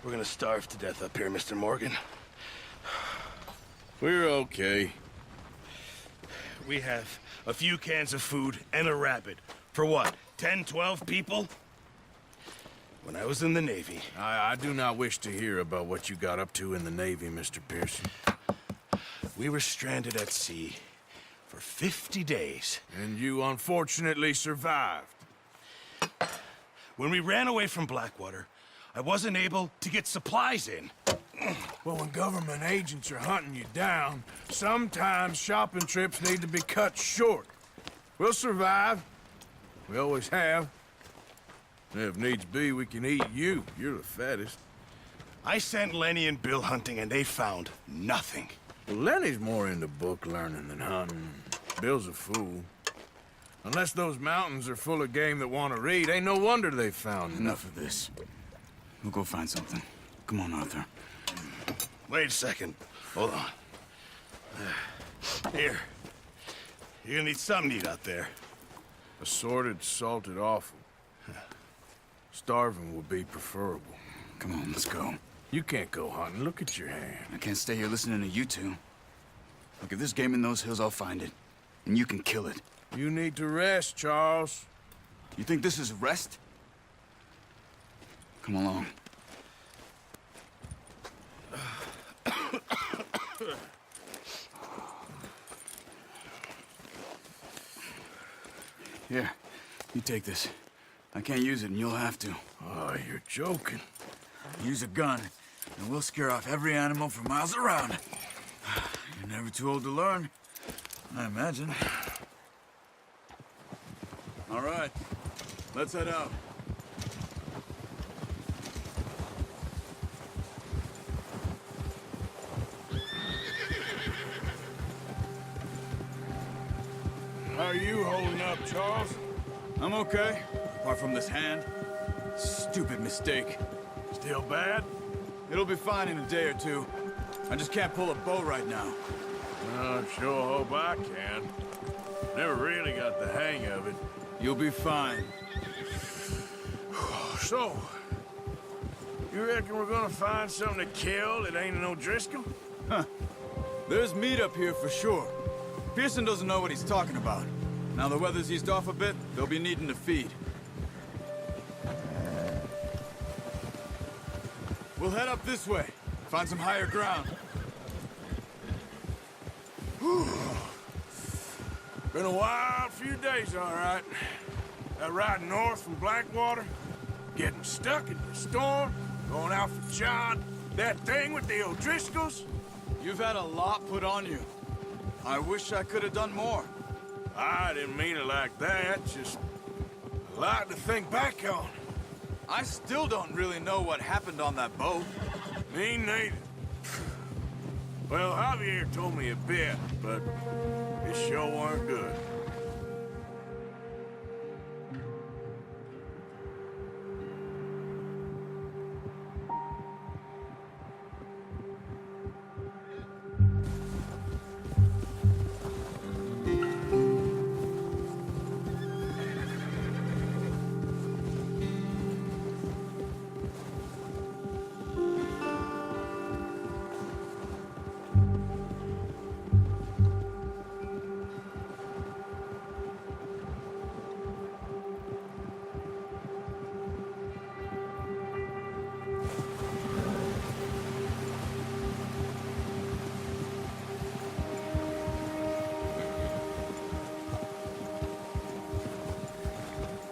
We're gonna starve to death up here, Mr. Morgan. We're okay. We have a few cans of food and a rabbit. For what, 10, 12 people? When I was in the Navy... I do not wish to hear about what you got up to in the Navy, Mr. Pearson. We were stranded at sea for 50 days. And you unfortunately survived. When we ran away from Blackwater, I wasn't able to get supplies in. Well, when government agents are hunting you down, sometimes shopping trips need to be cut short. We'll survive. We always have. And if needs be, we can eat you. You're the fattest. I sent Lenny and Bill hunting, and they found nothing. Well, Lenny's more into book learning than hunting. Bill's a fool. Unless those mountains are full of game that want to read, ain't no wonder they found Enough of this. We'll go find something. Come on, Arthur. Wait a second. Hold on. Here. You're gonna need something to eat out there. Assorted, salted offal. Starving would be preferable. Come on, let's go. You can't go hunting. Look at your hand. I can't stay here listening to you two. Look, if there's game in those hills, I'll find it. And you can kill it. You need to rest, Charles. You think this is rest? Come along. Here, you take this. I can't use it, and you'll have to. Oh, you're joking. Use a gun, and we'll scare off every animal for miles around. You're never too old to learn, I imagine. All right, let's head out. How are you holding up, Charles? I'm okay, apart from this hand. Stupid mistake. Still bad? It'll be fine in a day or two. I just can't pull a bow right now. I sure hope I can. Never really got the hang of it. You'll be fine. So, you reckon we're gonna find something to kill that ain't no Driscoll? There's meat up here for sure. Pearson doesn't know what he's talking about. Now the weather's eased off a bit, they'll be needing to feed. We'll head up this way. Find some higher ground. Been a wild few days, all right. That ride north from Blackwater, getting stuck in the storm, going out for John, that thing with the O'Driscolls. You've had a lot put on you. I wish I could have done more. I didn't mean it like that, just a lot to think back on. I still don't really know what happened on that boat. Me neither. Well, Javier told me a bit, but it sure weren't good.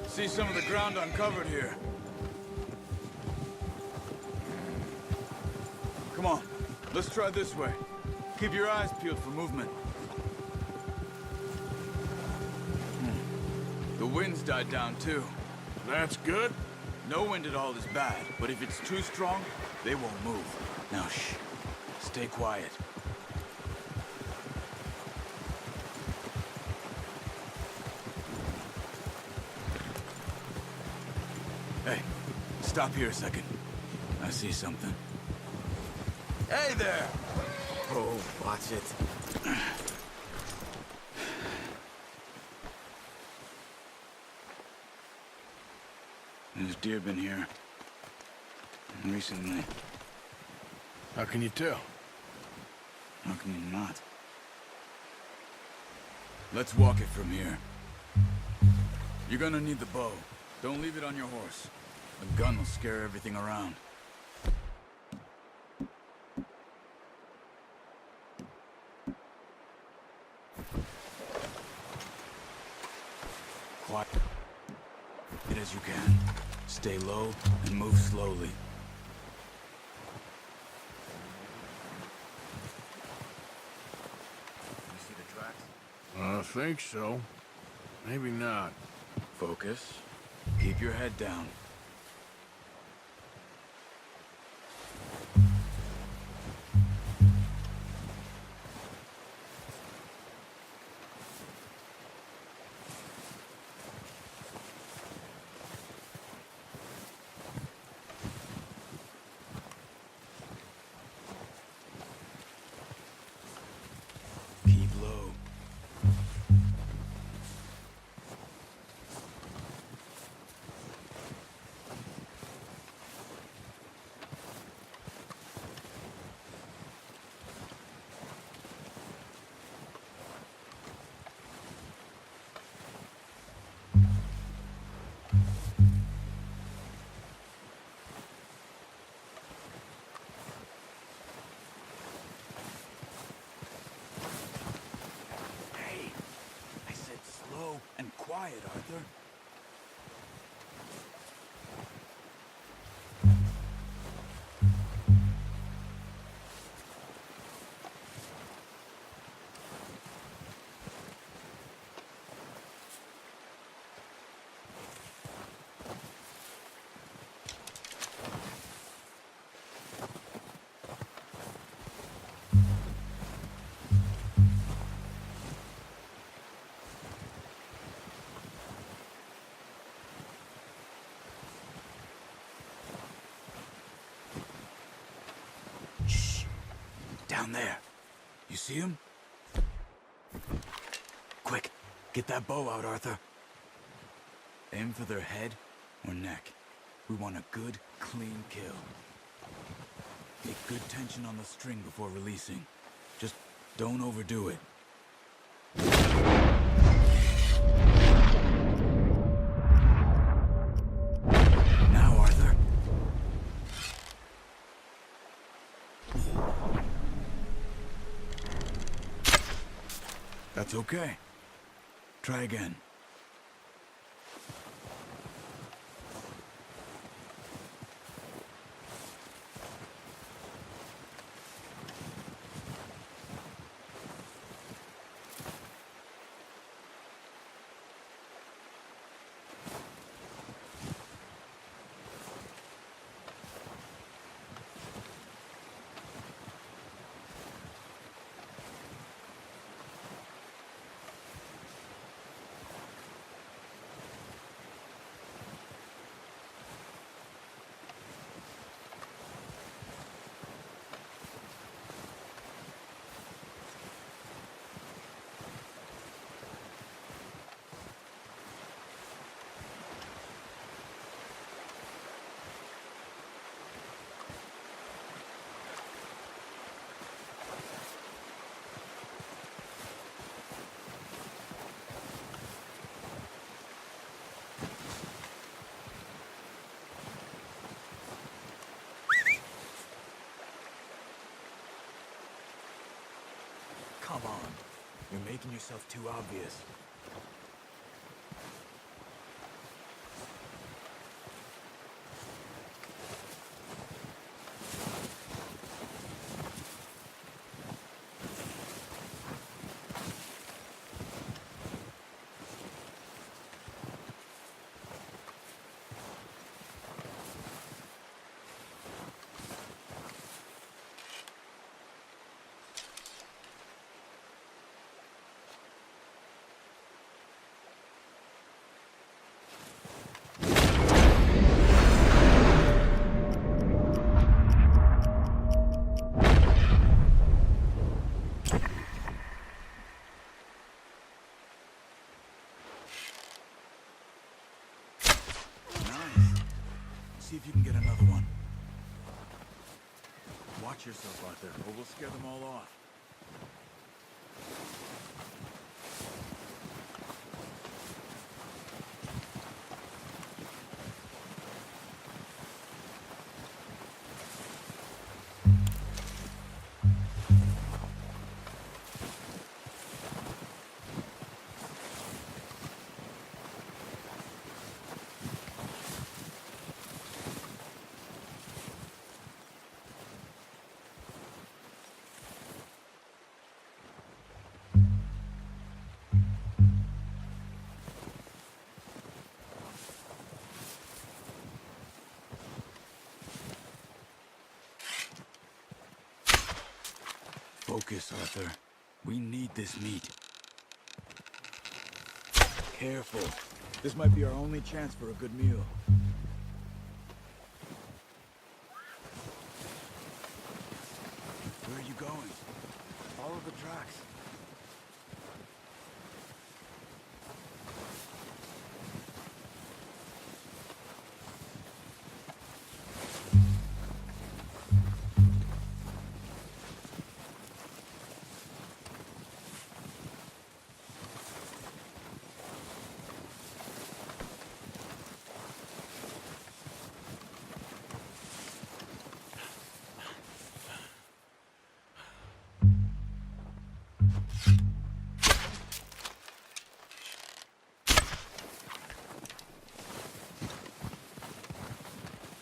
See some of the ground uncovered here. Come on, let's try this way. Keep your eyes peeled for movement. The wind's died down too. That's good. No wind at all is bad, but if it's too strong, they won't move. Now shh, stay quiet. Hey, stop here a second. I see something. Hey there! Oh, watch it. There's deer been here. Recently. How can you tell? How can you not? Let's walk it from here. You're gonna need the bow. Don't leave it on your horse. The gun will scare everything around. Quiet as you can. Stay low and move slowly. You see the tracks? I think so. Maybe not. Focus. Keep your head down. Keep low. Hey, I said slow and quiet, Arthur. Shh. Down there. You see him? Quick, get that bow out, Arthur. Aim for their head or neck. We want a good, clean kill. Make good tension on the string before releasing. Just don't overdo it. Now, Arthur. That's okay. Try again. Come on. You're making yourself too obvious. See if you can get another one. Watch yourself, Arthur, or we'll scare them all off. Focus, Arthur. We need this meat. Careful. This might be our only chance for a good meal. Where are you going? Follow the tracks.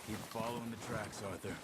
Keep following the tracks, Arthur.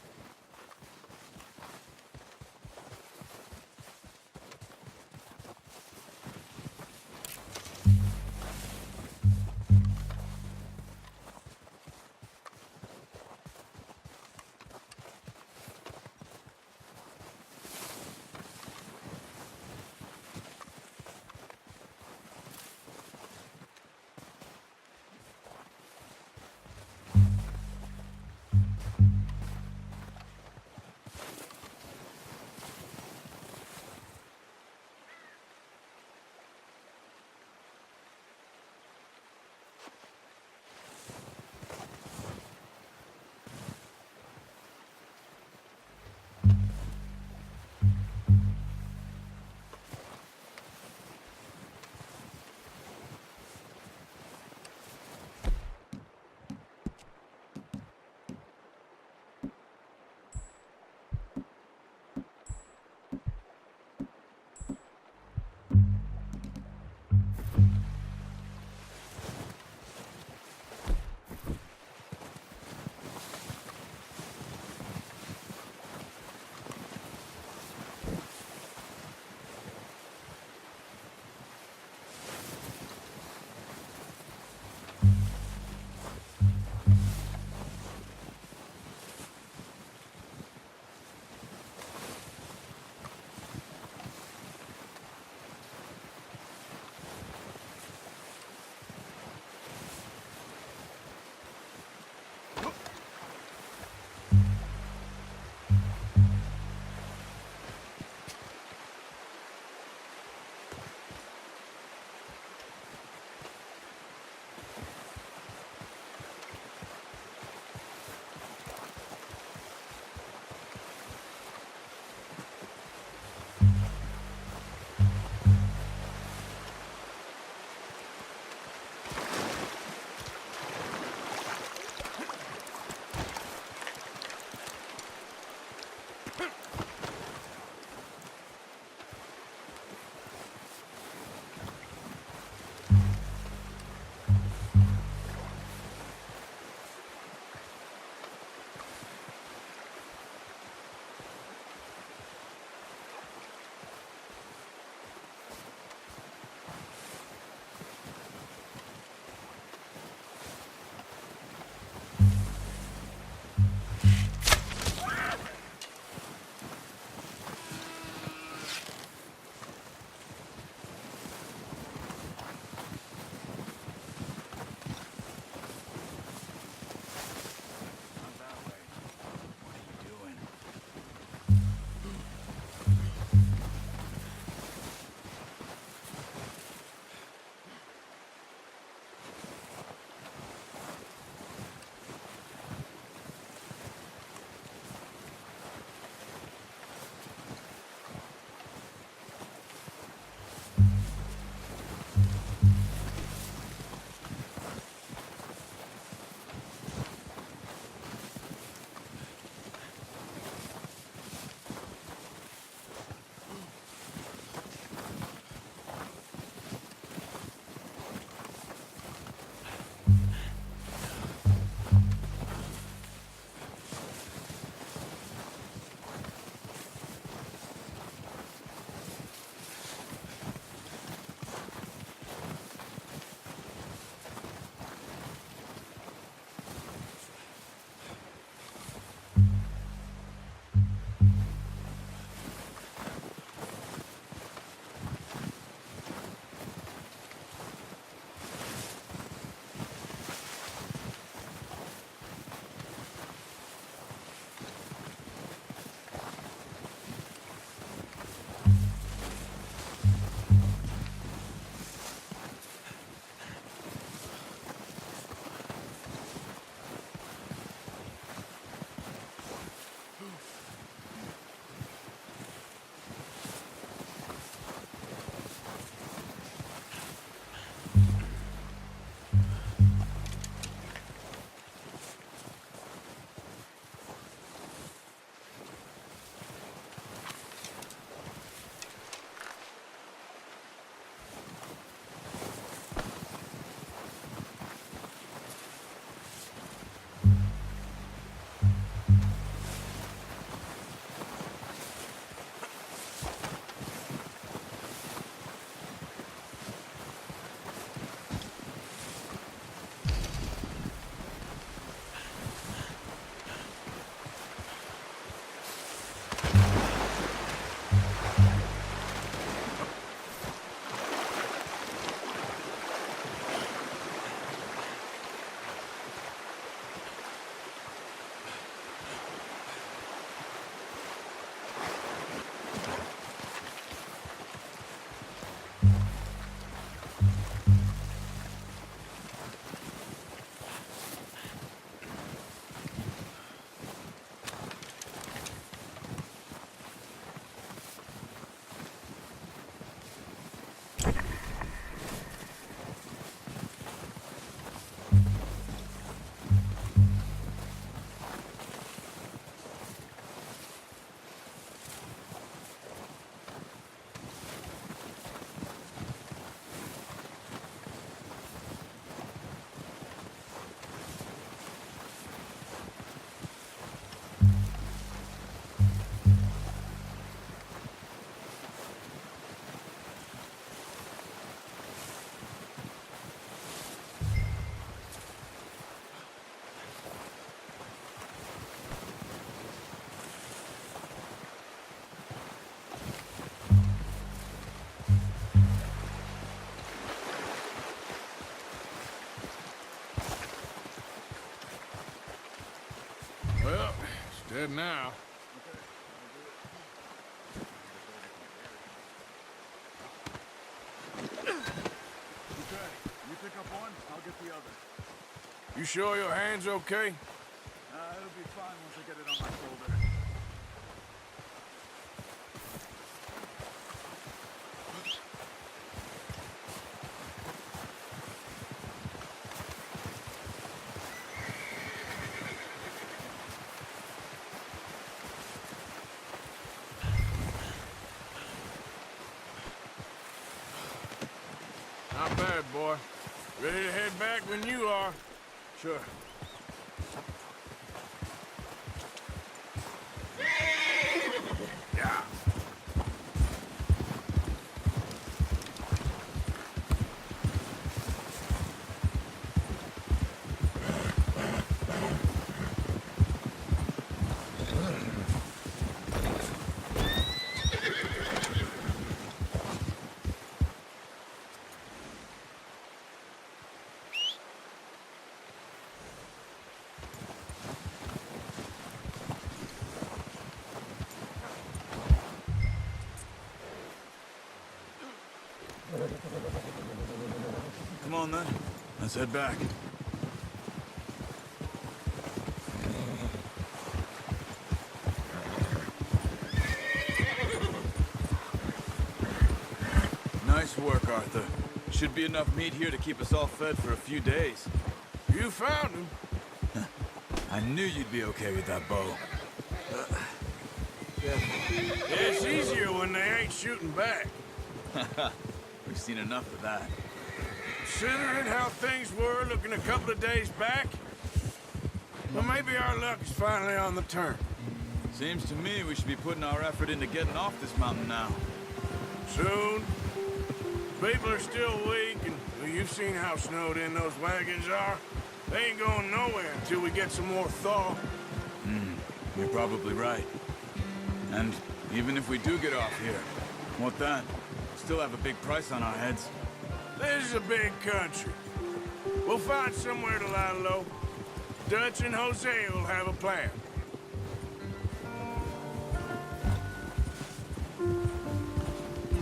Dead now. Okay, you pick up one, I'll get the other. You sure your hand's okay? It'll be fine once I get it on my shoulder. Not bad, boy. Ready to head back when you are. Sure. Yeah. Come on then, let's head back. Nice work, Arthur. Should be enough meat here to keep us all fed for a few days. You found him. I knew you'd be okay with that bow. It's easier when they ain't shooting back. We've seen enough of that. Considering how things were looking a couple of days back, well, maybe our luck is finally on the turn. Seems to me we should be putting our effort into getting off this mountain now. Soon. People are still weak, and well, you've seen how snowed in those wagons are. They ain't going nowhere until we get some more thaw. You're probably right. And even if we do get off here, what then? Still have a big price on our heads. This is a big country. We'll find somewhere to lie low. Dutch and Hosea will have a plan.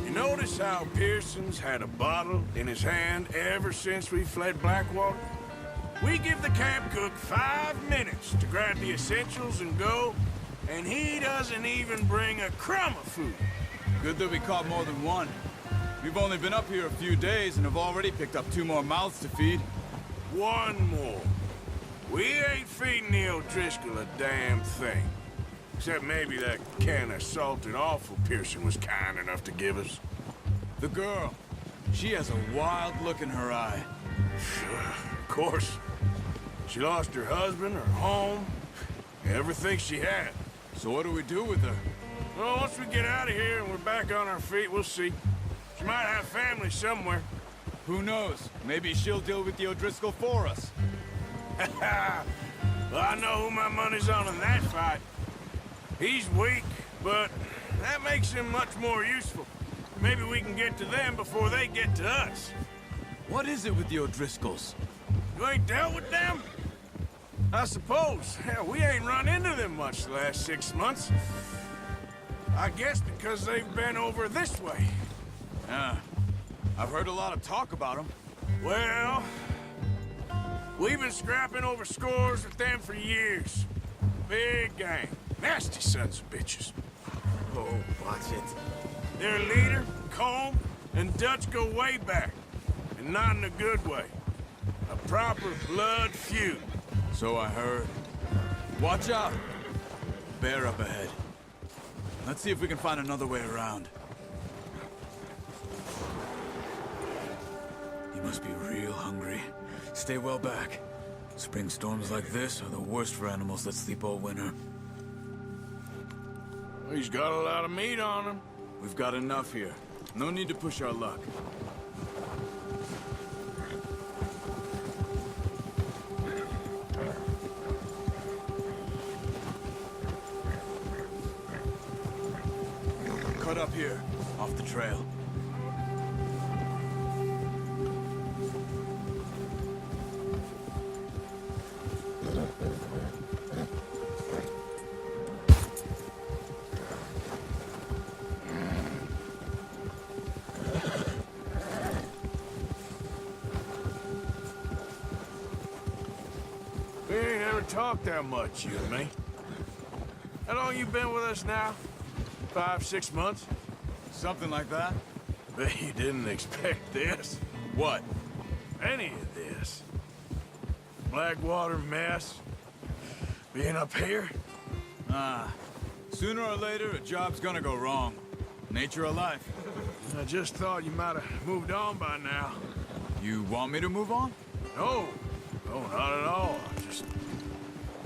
You notice how Pearson's had a bottle in his hand ever since we fled Blackwater? We give the camp cook 5 minutes to grab the essentials and go, and he doesn't even bring a crumb of food. Good that we caught more than one. We've only been up here a few days and have already picked up 2 more mouths to feed. One more. We ain't feeding the O'Driscoll a damn thing. Except maybe that can of salted offal Pearson was kind enough to give us. The girl, she has a wild look in her eye. Of course. She lost her husband, her home, everything she had. So what do we do with her? Well, once we get out of here and we're back on our feet, we'll see. She might have family somewhere. Who knows? Maybe she'll deal with the O'Driscoll for us. Well, I know who my money's on in that fight. He's weak, but that makes him much more useful. Maybe we can get to them before they get to us. What is it with the O'Driscolls? You ain't dealt with them? I suppose. Hell, we ain't run into them much the last 6 months. I guess because they've been over this way. Yeah, I've heard a lot of talk about them. Well, we've been scrapping over scores with them for years. Big gang. Nasty sons of bitches. Oh, watch it. Their leader, Combe, and Dutch go way back. And not in a good way. A proper blood feud. So I heard. Watch out! Bear up ahead. Let's see if we can find another way around. You must be real hungry. Stay well back. Spring storms like this are the worst for animals that sleep all winter. He's got a lot of meat on him. We've got enough here. No need to push our luck. Cut up here, off the trail. We ain't ever talked that much, you and me. How long you been with us now? 5, 6 months? Something like that? Bet you didn't expect this. What? Any of this. Blackwater mess. Being up here? Sooner or later, a job's gonna go wrong. Nature of life. I just thought you might have moved on by now. You want me to move on? No. No, not at all.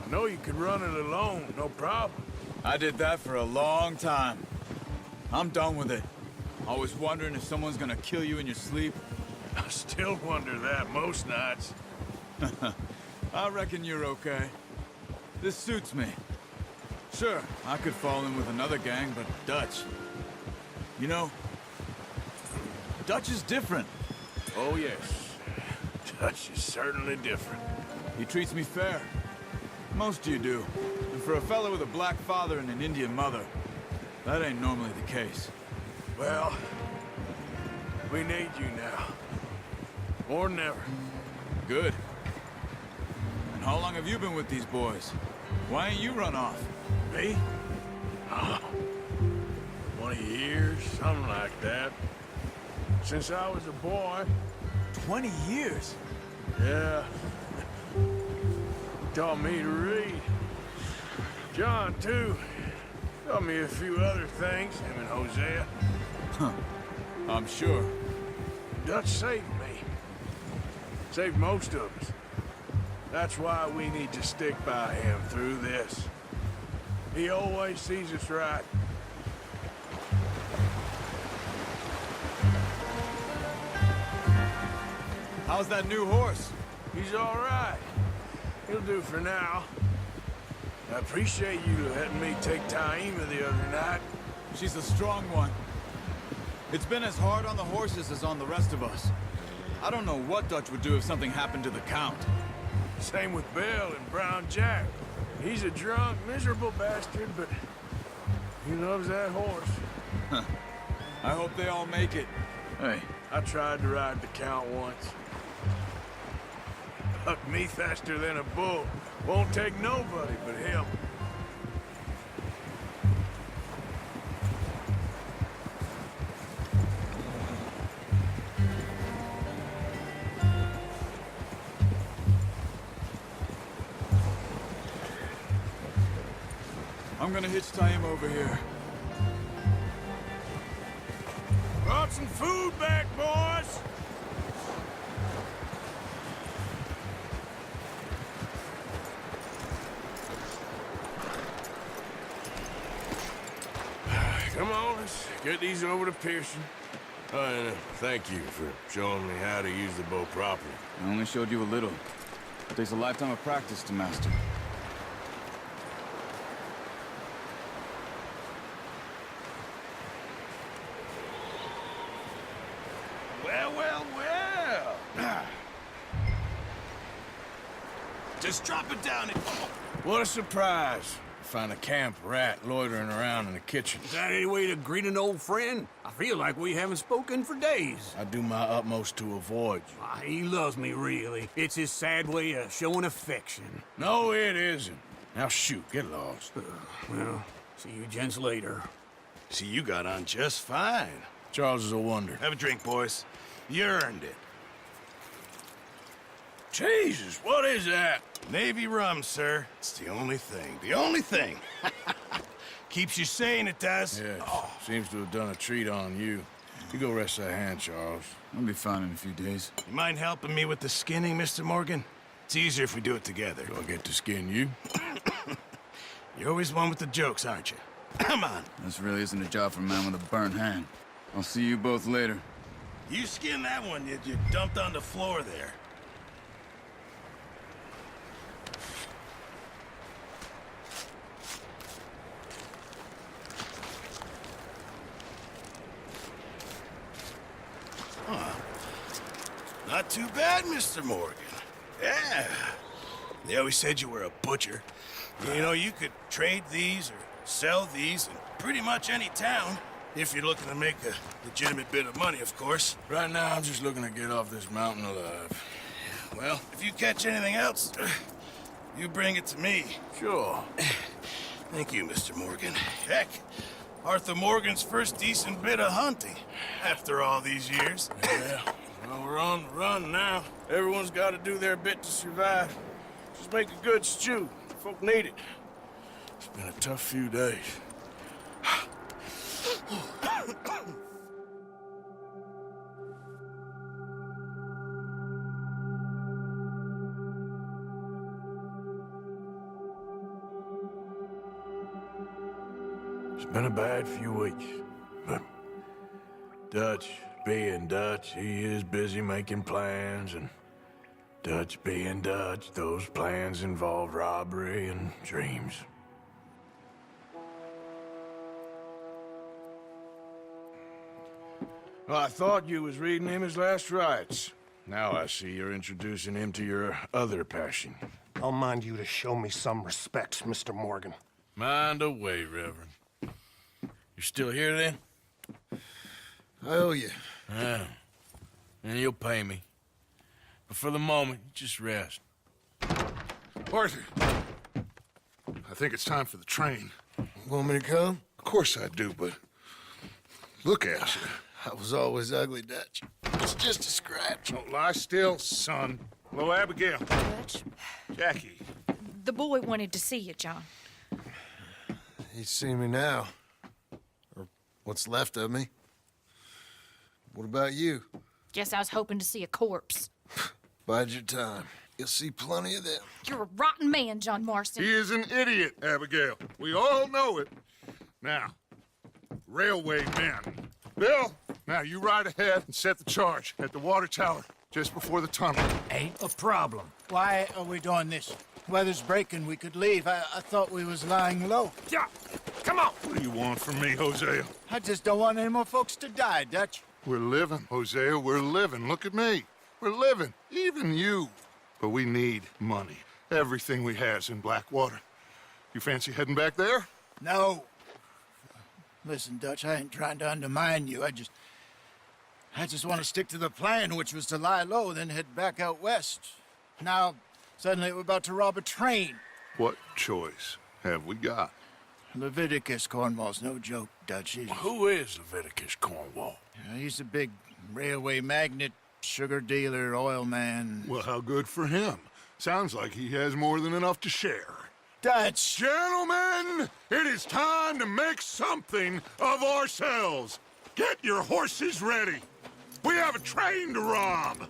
I know you could run it alone, no problem. I did that for a long time. I'm done with it. Always wondering if someone's gonna kill you in your sleep. I still wonder that most nights. I reckon you're okay. This suits me. Sure, I could fall in with another gang, but Dutch... You know, Dutch is different. Oh, yes. Dutch is certainly different. He treats me fair. Most of you do. And for a fella with a black father and an Indian mother, that ain't normally the case. Well, we need you now. More than ever. Good. And how long have you been with these boys? Why ain't you run off? Me? Oh, 20 years, something like that. Since I was a boy. 20 years? Yeah. Taught me to read. John, too. Taught me a few other things, him and Hosea. Huh. I'm sure. Dutch saved me. Saved most of us. That's why we need to stick by him through this. He always sees us right. How's that new horse? He's all right. He'll do for now. I appreciate you letting me take Taima the other night. She's a strong one. It's been as hard on the horses as on the rest of us. I don't know what Dutch would do if something happened to the Count. Same with Bill and Brown Jack. He's a drunk, miserable bastard, but he loves that horse. I hope they all make it. Hey, I tried to ride the Count once. Bucked me faster than a bull. Won't take nobody but him. I'm gonna hitch Taima over here. Brought some food back, boys! Come on, let's get these over to Pearson. And thank you for showing me how to use the bow properly. I only showed you a little. It takes a lifetime of practice to master. Well, well, well. Just drop it down and... What a surprise. Find a camp rat loitering around in the kitchen. Is that any way to greet an old friend? I feel like we haven't spoken for days. I do my utmost to avoid you. He loves me, really. It's his sad way of showing affection. No, it isn't. Now shoot, get lost. Well, see you gents later. See, you got on just fine. Charles is a wonder. Have a drink, boys. You earned it. Jesus, what is that? Navy rum, sir. It's the only thing. The only thing. Keeps you sane, it does. Yes, seems to have done a treat on you. You go rest that hand, Charles. I'll be fine in a few days. You mind helping me with the skinning, Mr. Morgan? It's easier if we do it together. Do I get to skin you? You're always one with the jokes, aren't you? Come on. This really isn't a job for a man with a burnt hand. I'll see you both later. You skin that one you dumped on the floor there. Not too bad, Mr. Morgan. Yeah. They always said you were a butcher. You know, you could trade these or sell these in pretty much any town. If you're looking to make a legitimate bit of money, of course. Right now, I'm just looking to get off this mountain alive. Well, if you catch anything else, you bring it to me. Sure. Thank you, Mr. Morgan. Heck, Arthur Morgan's first decent bit of hunting after all these years. Yeah, well, we're on the run now. Everyone's got to do their bit to survive. Just make a good stew. Folk need it. It's been a tough few days. It's been a bad few weeks, but Dutch being Dutch, he is busy making plans, and Dutch being Dutch, those plans involve robbery and dreams. Well, I thought you was reading him his last rites. Now I see you're introducing him to your other passion. I'll mind you to show me some respect, Mr. Morgan. Mind away, Reverend. You still here, then? I owe you. Yeah. And you'll pay me. But for the moment, just rest. Arthur, I think it's time for the train. Want me to come? Of course I do, but look at you. I was always ugly, Dutch. It's just a scratch. Don't lie still, son. Hello, Abigail. Dutch, Jackie. the boy wanted to see you, John. He's seen me now. Or what's left of me. What about you? Guess I was hoping to see a corpse. Bide your time. You'll see plenty of them. You're a rotten man, John Marston. He is an idiot, Abigail. We all know it. Now, railway men. Bill, now you ride ahead and set the charge at the water tower just before the tunnel. Ain't a problem. Why are we doing this? Weather's breaking. We could leave. I thought we was lying low. Yeah, come on. What do you want from me, Hosea? I just don't want any more folks to die, Dutch. We're living, Hosea. We're living. Look at me. We're living. Even you. But we need money. Everything we has in Blackwater. You fancy heading back there? No. Listen, Dutch, I ain't trying to undermine you. I just want to stick to the plan, which was to lie low, then head back out west. Now, suddenly we're about to rob a train. What choice have we got? Leviticus Cornwall's no joke, Dutch. Who is Leviticus Cornwall? He's a big railway magnate, sugar dealer, oil man. Well, how good for him. Sounds like he has more than enough to share. Dutch! Gentlemen, it is time to make something of ourselves. Get your horses ready. We have a train to rob.